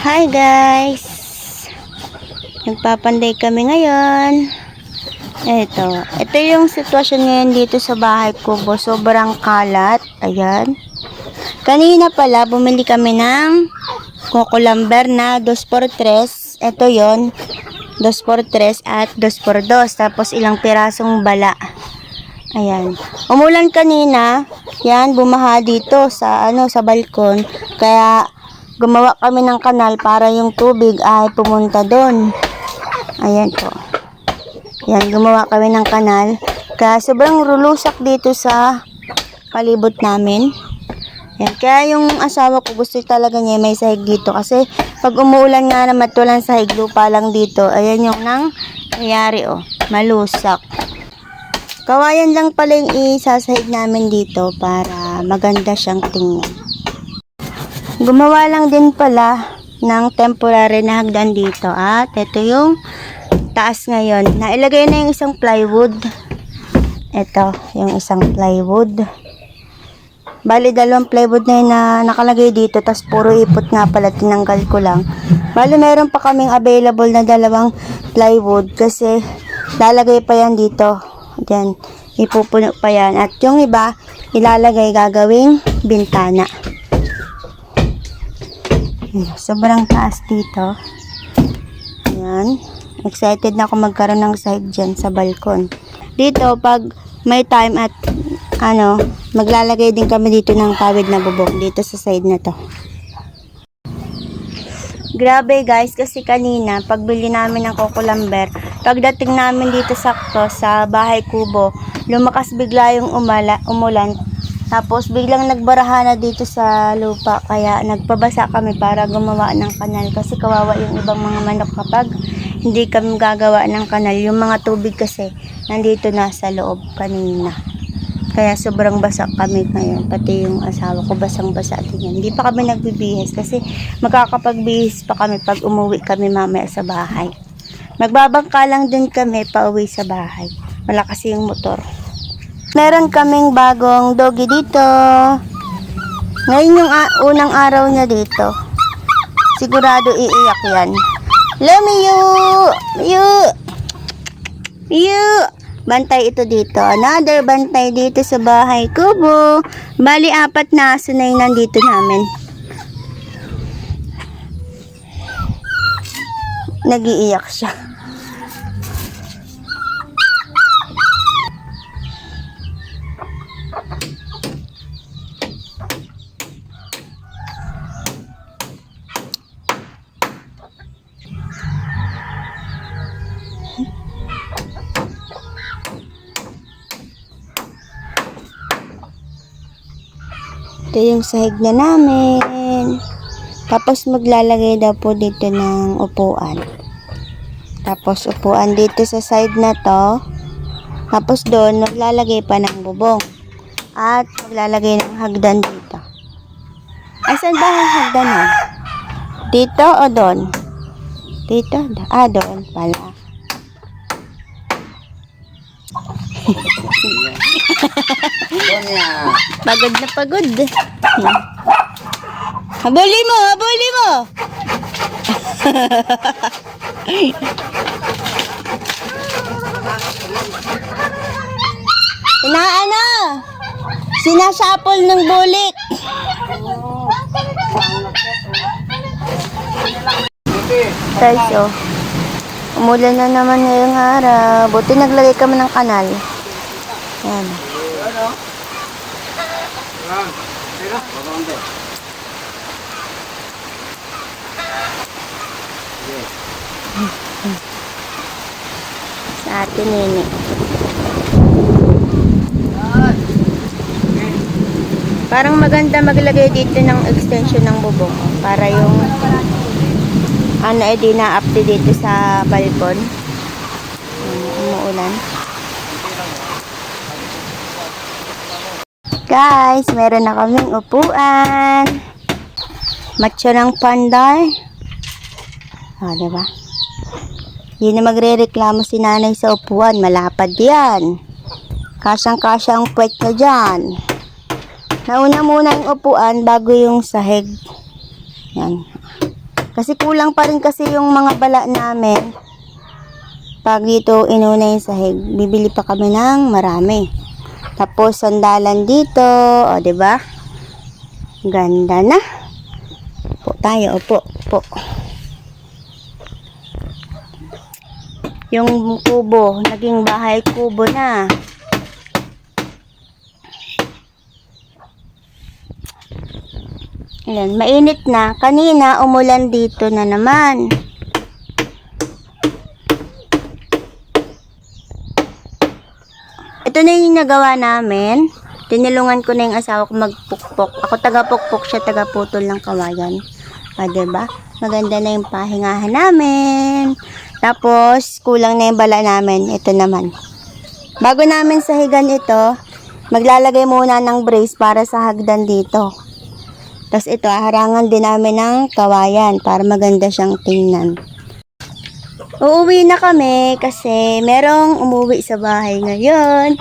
Hi guys! Nagpapanday kami ngayon. Ito yung sitwasyon ngayon dito sa bahay ko. Sobrang kalat. Ayan. Kanina pala, bumili kami ng coco lumber na 2x3. Ito yon 2x3 at 2x2. Tapos ilang pirasong bala. Ayan. Umulan kanina. Yan, bumaha dito sa sa balkon. Kaya gumawa kami ng kanal para yung tubig ay pumunta doon. Ayan po. Yan, gumawa kami ng kanal. Kaya sobrang rulusak dito sa palibot namin. Yan. Kaya yung asawa ko gusto talaga niya may sahig dito. Kasi pag umuulan nga naman walang sahig, lupa lang dito. Ayan yung nangyayari malusak. Kawayan lang pala yung isasahig namin dito para maganda siyang tingnan. Gumawa lang din pala ng temporary na hagdan dito. At ito yung taas ngayon. Nailagay na yung isang plywood. Ito, yung isang plywood. Bali, dalawang plywood na yun na nakalagay dito. Tapos puro ipot nga pala, tinanggal ko lang. Bali, meron pa kaming available na dalawang plywood. Kasi lalagay pa yan dito. Diyan, ipupuno pa yan. At yung iba, ilalagay gagawing bintana. Sobrang taas dito. Ayan. Excited na ako magkaroon ng sahig dyan sa balkon. Dito, pag may time at maglalagay din kami dito ng tawid na bubong. Dito sa side na to. Grabe guys, kasi kanina, pagbili namin ng coco lumber, pagdating namin dito sakto sa bahay kubo, lumakas bigla yung umulan. Tapos biglang nagbaraha na dito sa lupa, kaya nagpabasa kami para gumawa ng kanal kasi kawawa yung ibang mga manok kapag hindi kami gagawa ng kanal. Yung mga tubig kasi nandito na sa loob kanina. Kaya sobrang basa kami ngayon, pati yung asawa ko basang-basa din yan. Hindi pa kami nagbibihis kasi makakapagbihis pa kami pag umuwi kami mamaya sa bahay. Magbabangka lang din kami pauwi sa bahay. Wala kasi yung motor. Meron kaming bagong doggy dito. Ngayon yung unang araw niya dito. Sigurado iiyak yan. Hello, Miyu! Miyu! Miyu! Bantay ito dito. Another bantay dito sa bahay kubo. Bali, 4 na aso na yung nandito namin. Nag-iiyak siya. Ito yung sahig na namin. Tapos maglalagay daw po dito ng upuan. Tapos upuan dito sa side na to. Tapos doon maglalagay pa ng bubong. At maglalagay ng hagdan dito. Asan ba ang hagdan mo? Dito o doon? Dito? Doon pala. Pagod na pagod. Habulin mo, habulin mo. Inaana. Sinasapol ng bulik. Guys, umulan na naman ngayong araw. Buti naglagay kami ng kanal. Ayan. Sa atin nini. Parang maganda maglagay dito ng extension ng bubong para yung di na-update dito sa balkon. Umuulan. Guys, meron na kaming upuan. Macho ng panday. Diba? Hindi na magre-reklamo si nanay sa upuan. Malapad yan. Kasyang-kasya ang puwet na dyan. Nauna muna yung upuan bago yung sahig. Yan. Kasi kulang pa rin kasi yung mga bala namin. Pag dito inuna yung sahig, bibili pa kami ng marami. Tapos sandalan dito, o 'di ba? Ganda na. Upo tayo, upo. Yung kubo, naging bahay kubo na. Ayan, mainit na. Kanina, umulan dito na naman. Ito na yung nagawa namin. Tinulungan ko na yung asawa ko magpukpok. Ako taga-pukpok, siya taga-putol ng kawayan. Diba? Maganda na yung pahingahan namin. Tapos, kulang na yung bala namin. Ito naman. Bago namin sahigan ito, maglalagay muna ng brace para sa hagdan dito. Tapos ito, harangan din namin ng kawayan para maganda siyang tingnan. Uuwi na kami kasi merong umuwi sa bahay ngayon.